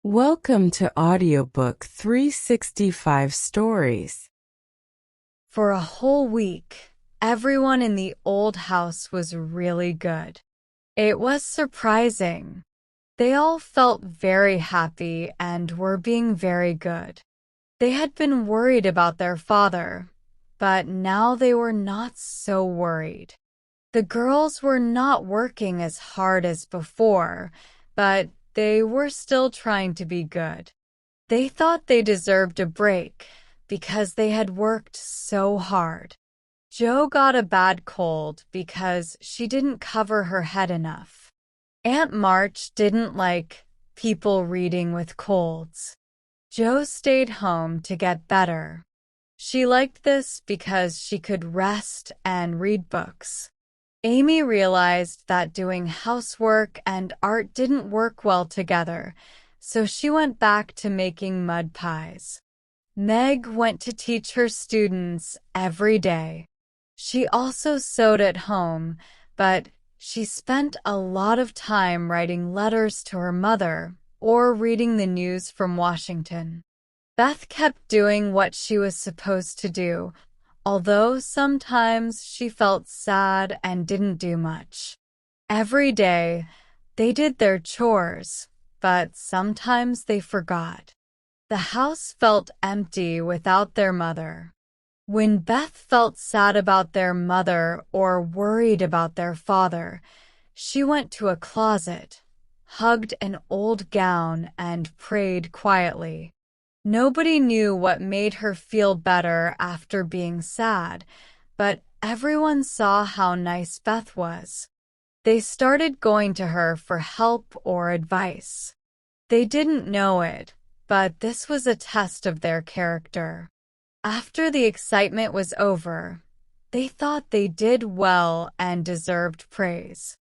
Welcome to Audiobook 365 Stories. For a whole week, everyone in the old house was really good. It was surprising. They all felt very happy and were being very good. They had been worried about their father, but now they were not so worried. The girls were not working as hard as before, but they were still trying to be good. They thought they deserved a break because they had worked so hard. Jo got a bad cold because she didn't cover her head enough. Aunt March didn't like people reading with colds. Jo stayed home to get better. She liked this because she could rest and read books. Amy realized that doing housework and art didn't work well together, so she went back to making mud pies. Meg went to teach her students every day. She also sewed at home, but she spent a lot of time writing letters to her mother or reading the news from Washington. Beth kept doing what she was supposed to do, although sometimes she felt sad and didn't do much. Every day, they did their chores, but sometimes they forgot. The house felt empty without their mother. When Beth felt sad about their mother or worried about their father, she went to a closet, hugged an old gown, and prayed quietly. Nobody knew what made her feel better after being sad, but everyone saw how nice Beth was. They started going to her for help or advice. They didn't know it, but this was a test of their character. After the excitement was over, they thought they did well and deserved praise.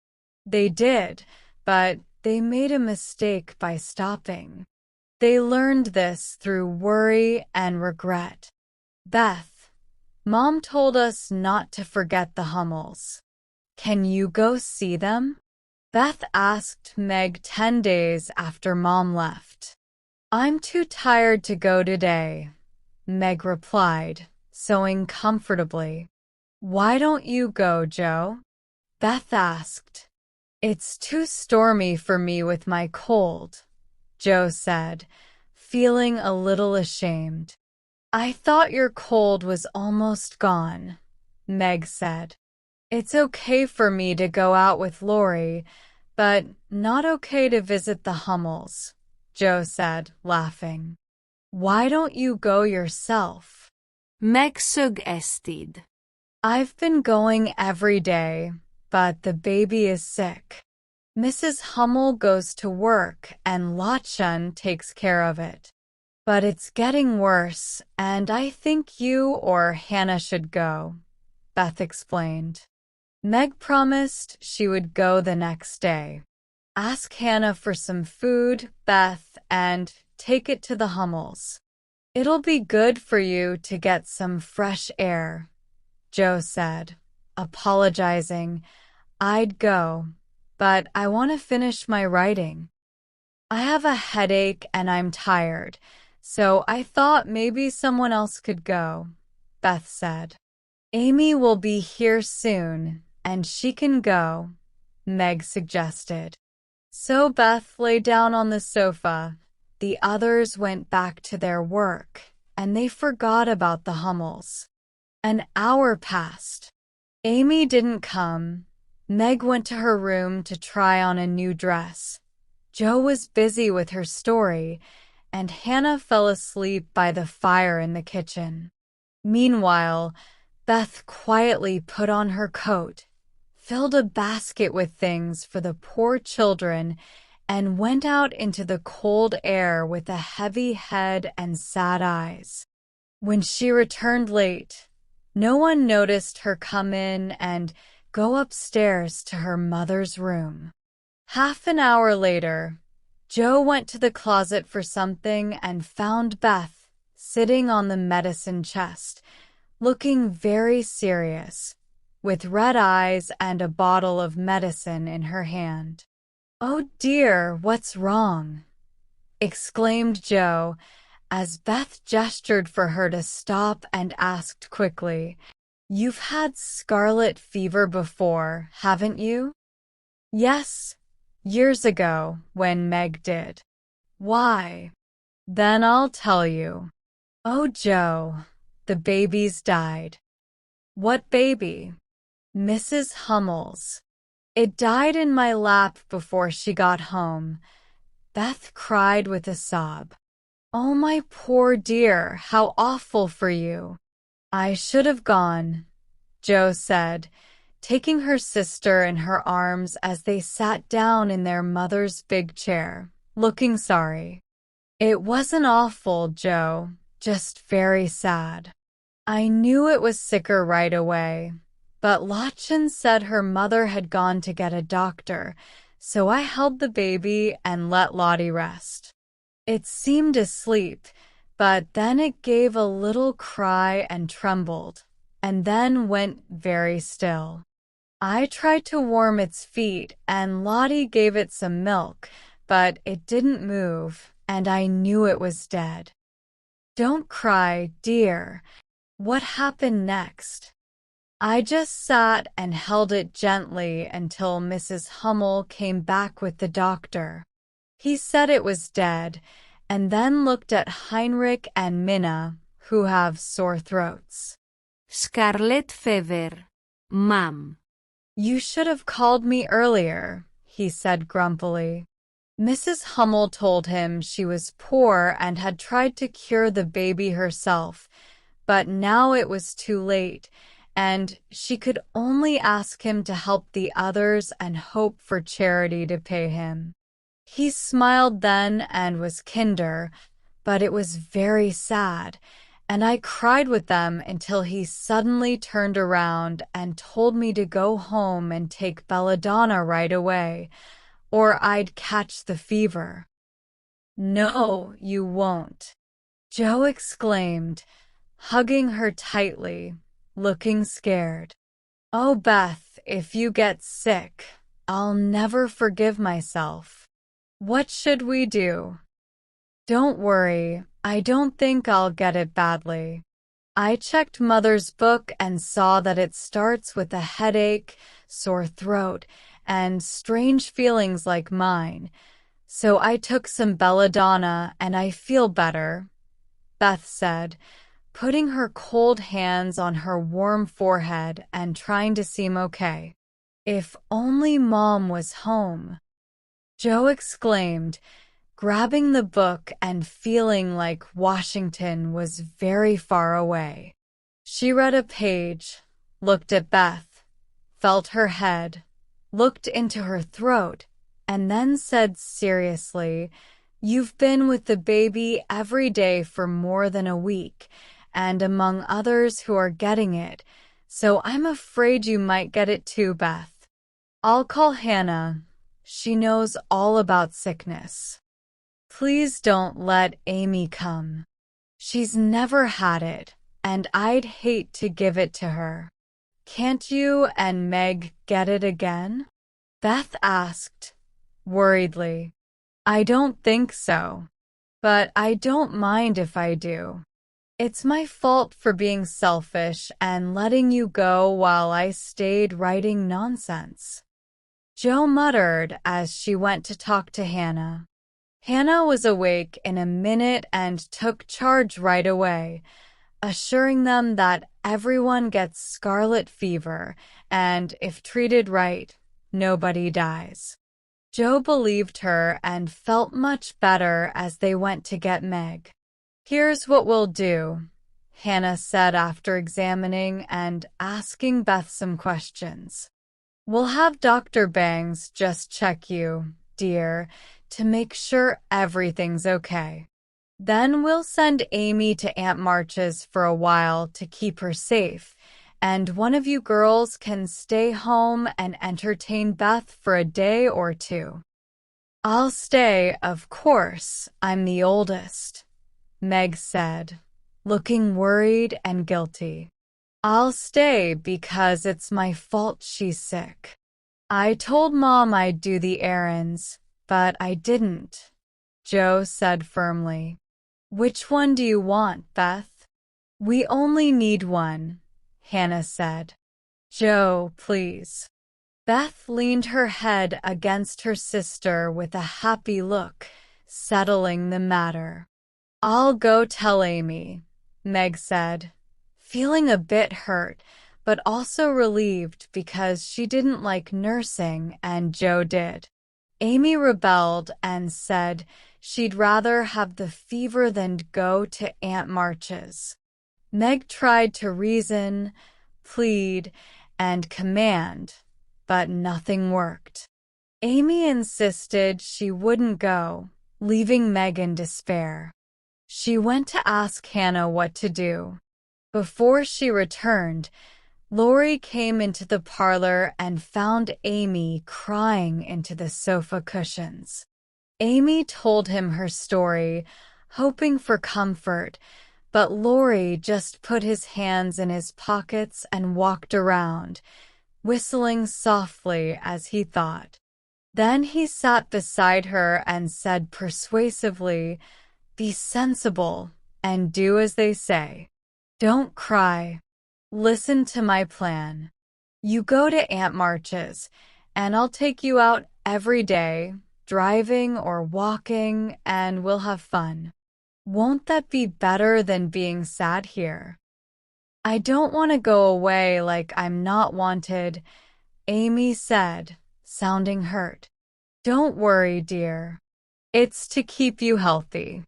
They did, but they made a mistake by stopping. They learned this through worry and regret. Beth, Mom told us not to forget the Hummels. Can you go see them? Beth asked Meg 10 days after Mom left. I'm too tired to go today, Meg replied, sewing comfortably. Why don't you go, Jo? Beth asked. It's too stormy for me with my cold, Jo said, feeling a little ashamed. I thought your cold was almost gone, Meg said. It's okay for me to go out with Lori, but not okay to visit the Hummels, Jo said, laughing. Why don't you go yourself? Meg suggested. I've been going every day, but the baby is sick. Mrs. Hummel goes to work and Lachun takes care of it. But it's getting worse, and I think you or Hannah should go, Beth explained. Meg promised she would go the next day. Ask Hannah for some food, Beth, and take it to the Hummels. It'll be good for you to get some fresh air, Jo said, apologizing. I'd go, but I want to finish my writing. I have a headache and I'm tired, so I thought maybe someone else could go, Beth said. Amy will be here soon, and she can go, Meg suggested. So Beth lay down on the sofa. The others went back to their work, and they forgot about the Hummels. An hour passed. Amy didn't come. Meg went to her room to try on a new dress. Jo was busy with her story, and Hannah fell asleep by the fire in the kitchen. Meanwhile, Beth quietly put on her coat, filled a basket with things for the poor children, and went out into the cold air with a heavy head and sad eyes. When she returned late, no one noticed her come in and go upstairs to her mother's room. Half an hour later, Jo went to the closet for something and found Beth sitting on the medicine chest, looking very serious, with red eyes and a bottle of medicine in her hand. Oh dear, what's wrong? exclaimed Joe, as Beth gestured for her to stop and asked quickly, "You've had scarlet fever before, haven't you?" "Yes, years ago, when Meg did." "Why?" "Then I'll tell you." "Oh, Joe, the baby's died." "What baby?" "Mrs. Hummel's. It died in my lap before she got home." Beth cried with a sob. "Oh, my poor dear, how awful for you." "I should have gone," Joe said, taking her sister in her arms as they sat down in their mother's big chair, looking sorry. "It wasn't awful, Joe, just very sad. I knew it was sicker right away, but Lachin said her mother had gone to get a doctor, so I held the baby and let Lottie rest. It seemed asleep, but then it gave a little cry and trembled, and then went very still. I tried to warm its feet, and Lottie gave it some milk, but it didn't move, and I knew it was dead." "Don't cry, dear. What happened next?" "I just sat and held it gently until Mrs. Hummel came back with the doctor. He said it was dead, and then looked at Heinrich and Minna, who have sore throats." Scarlet fever, Mom. "You should have called me earlier," he said grumpily. Mrs. Hummel told him she was poor and had tried to cure the baby herself, but now it was too late, and she could only ask him to help the others and hope for charity to pay him. He smiled then and was kinder, but it was very sad, and I cried with them until he suddenly turned around and told me to go home and take belladonna right away, or I'd catch the fever. "No, you won't," Joe exclaimed, hugging her tightly, looking scared. "Oh, Beth, if you get sick, I'll never forgive myself. What should we do?" "Don't worry, I don't think I'll get it badly. I checked Mother's book and saw that it starts with a headache, sore throat, and strange feelings like mine. So I took some belladonna and I feel better," Beth said, putting her cold hands on her warm forehead and trying to seem okay. "If only Mom was home," Joe exclaimed, grabbing the book and feeling like Washington was very far away. She read a page, looked at Beth, felt her head, looked into her throat, and then said seriously, "You've been with the baby every day for more than a week, and among others who are getting it, so I'm afraid you might get it too, Beth. I'll call Hannah. She knows all about sickness. Please don't let Amy come. She's never had it, and I'd hate to give it to her." "Can't you and Meg get it again?" Beth asked, worriedly. "I don't think so, but I don't mind if I do. It's my fault for being selfish and letting you go while I stayed writing nonsense," Joe muttered as she went to talk to Hannah. Hannah was awake in a minute and took charge right away, assuring them that everyone gets scarlet fever, and if treated right, nobody dies. Joe believed her and felt much better as they went to get Meg. "Here's what we'll do," Hannah said after examining and asking Beth some questions. "We'll have Dr. Bangs just check you, dear, to make sure everything's okay. Then we'll send Amy to Aunt March's for a while to keep her safe, and one of you girls can stay home and entertain Beth for a day or two." "I'll stay, of course. I'm the oldest," Meg said, looking worried and guilty. "I'll stay because it's my fault she's sick. I told Mom I'd do the errands, but I didn't." Joe said firmly. Which one do you want, Beth? We only need one, Hannah said. Joe, please. Beth leaned her head against her sister with a happy look, settling the matter. I'll go tell Amy, Meg said, feeling a bit hurt, but also relieved because she didn't like nursing and Joe did. Amy rebelled and said she'd rather have the fever than go to Aunt March's. Meg tried to reason, plead, and command, but nothing worked. Amy insisted she wouldn't go, leaving Meg in despair. She went to ask Hannah what to do. Before she returned, Lori came into the parlor and found Amy crying into the sofa cushions. Amy told him her story, hoping for comfort, but Lori just put his hands in his pockets and walked around, whistling softly as he thought. Then he sat beside her and said persuasively, "Be sensible and do as they say. Don't cry. Listen to my plan. You go to Aunt March's, and I'll take you out every day, driving or walking, and we'll have fun. Won't that be better than being sad here?" "I don't want to go away like I'm not wanted," Amy said, sounding hurt. "Don't worry, dear. It's to keep you healthy.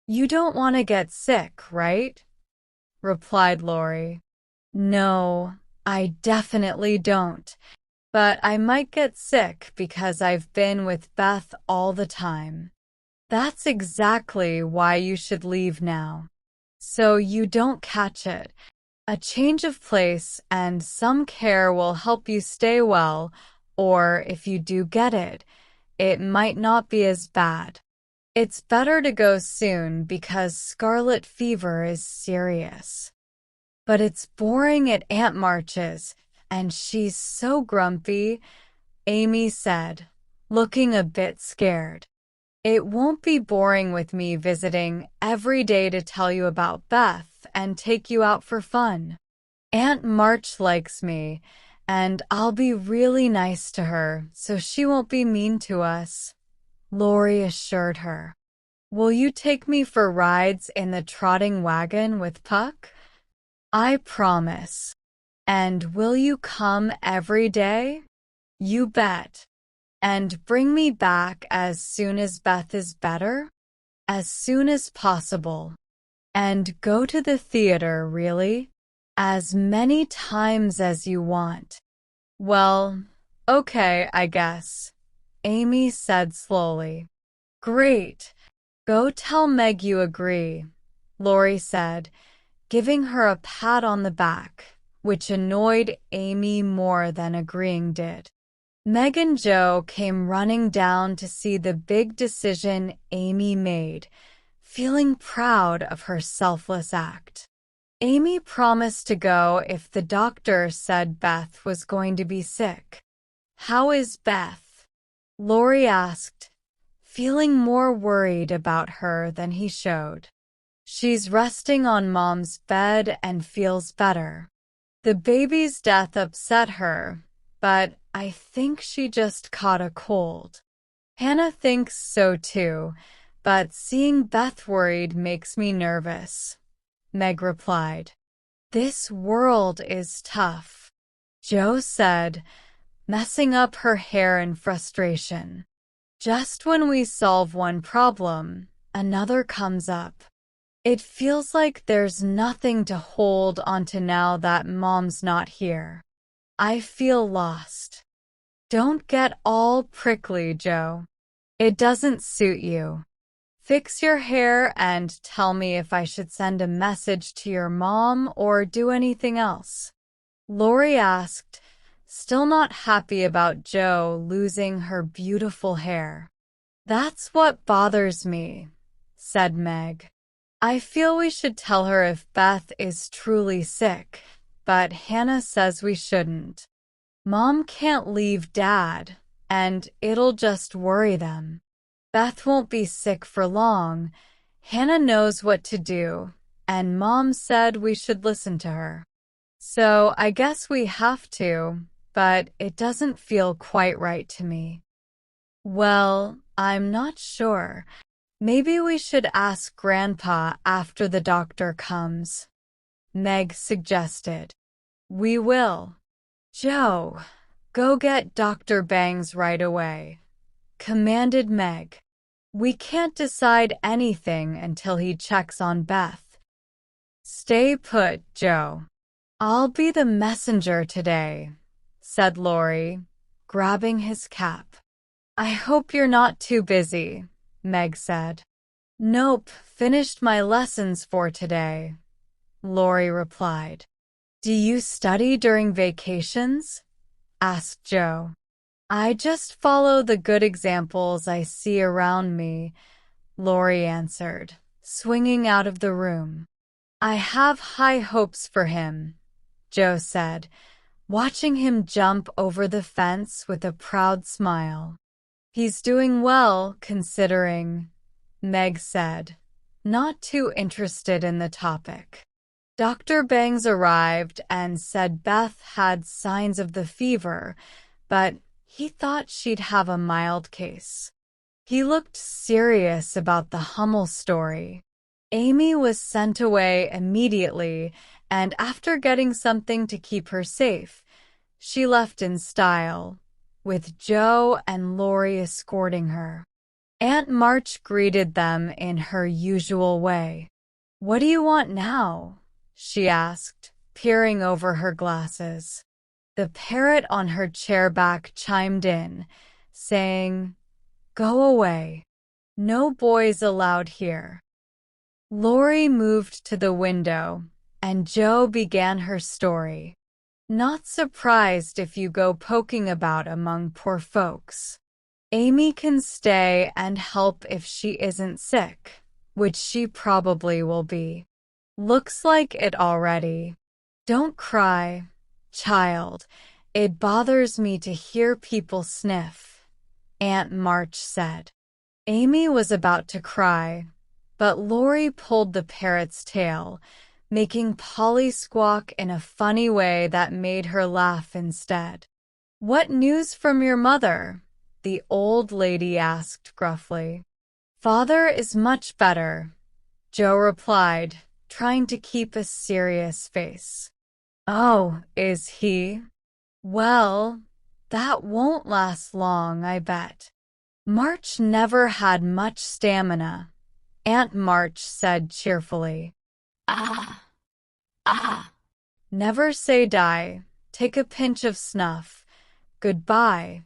You don't want to get sick, right?" replied Lori. "No, I definitely don't. But I might get sick because I've been with Beth all the time. That's exactly why you should leave now, so you don't catch it. A change of place and some care will help you stay well, or if you do get it, it might not be as bad. It's better to go soon because scarlet fever is serious. But it's boring at Aunt March's, and she's so grumpy," Amy said, looking a bit scared. "It won't be boring with me visiting every day to tell you about Beth and take you out for fun. Aunt March likes me, and I'll be really nice to her so she won't be mean to us," Lori assured her. "Will you take me for rides in the trotting wagon with Puck?" "I promise." "And will you come every day?" "You bet." "And bring me back as soon as Beth is better?" "As soon as possible." "And go to the theater, really?" "As many times as you want." "Well, okay, I guess," Amy said slowly. "Great. Go tell Meg you agree," Lori said, giving her a pat on the back, which annoyed Amy more than agreeing did. Meg and Joe came running down to see the big decision Amy made, feeling proud of her selfless act. Amy promised to go if the doctor said Beth was going to be sick. "How is Beth?" Lori asked, feeling more worried about her than he showed. "She's resting on Mom's bed and feels better. The baby's death upset her, but I think she just caught a cold. Hannah thinks so too, but seeing Beth worried makes me nervous," Meg replied. "This world is tough," Joe said, messing up her hair in frustration. "Just when we solve one problem, another comes up. It feels like there's nothing to hold onto now that Mom's not here. I feel lost." "Don't get all prickly, Joe. It doesn't suit you. Fix your hair and tell me if I should send a message to your mom or do anything else," Lori asked, still not happy about Joe losing her beautiful hair. "That's what bothers me," said Meg. "I feel we should tell her if Beth is truly sick, but Hannah says we shouldn't. Mom can't leave Dad, and it'll just worry them. Beth won't be sick for long. Hannah knows what to do, and Mom said we should listen to her. So I guess we have to, but it doesn't feel quite right to me. Well, I'm not sure. Maybe we should ask Grandpa after the doctor comes, Meg suggested. We will. Joe, go get Dr. Bangs right away, commanded Meg. We can't decide anything until he checks on Beth. Stay put, Joe. I'll be the messenger today, said Laurie, grabbing his cap. I hope you're not too busy, Meg said. Nope, finished my lessons for today, Laurie replied. Do you study during vacations? Asked Joe. I just follow the good examples I see around me, Laurie answered, swinging out of the room. I have high hopes for him, Joe said, watching him jump over the fence with a proud smile. He's doing well, considering, Meg said, not too interested in the topic. Dr. Bangs arrived and said Beth had signs of the fever, but he thought she'd have a mild case. He looked serious about the Hummel story. Amy was sent away immediately, and after getting something to keep her safe, she left in style, with Joe and Laurie escorting her. Aunt March greeted them in her usual way. What do you want now? She asked, peering over her glasses. The parrot on her chair back chimed in, saying, Go away. No boys allowed here. Laurie moved to the window, and Joe began her story. Not surprised if you go poking about among poor folks. Amy can stay and help if she isn't sick, which she probably will be. Looks like it already. Don't cry, child. It bothers me to hear people sniff, Aunt March said. Amy was about to cry, but Laurie pulled the parrot's tail, making Polly squawk in a funny way that made her laugh instead. What news from your mother? The old lady asked gruffly. Father is much better, Joe replied, trying to keep a serious face. Oh, is he? Well, that won't last long, I bet. March never had much stamina, Aunt March said cheerfully. Ah. Never say die. Take a pinch of snuff. Goodbye.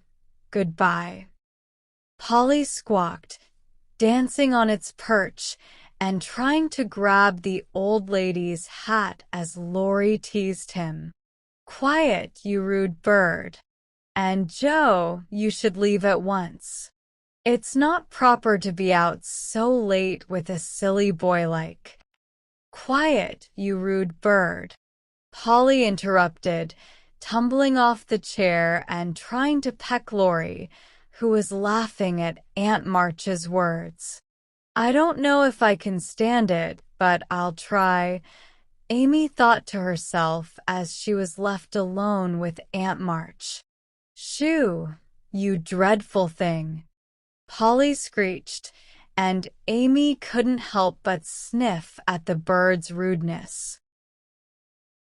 Goodbye. Polly squawked, dancing on its perch and trying to grab the old lady's hat as Laurie teased him. Quiet, you rude bird. And Joe, you should leave at once. It's not proper to be out so late with a silly boy like. Quiet, you rude bird. Polly interrupted, tumbling off the chair and trying to peck Laurie, who was laughing at Aunt March's words. I don't know if I can stand it, but I'll try, Amy thought to herself as she was left alone with Aunt March. Shoo, you dreadful thing, Polly screeched, and Amy couldn't help but sniff at the bird's rudeness.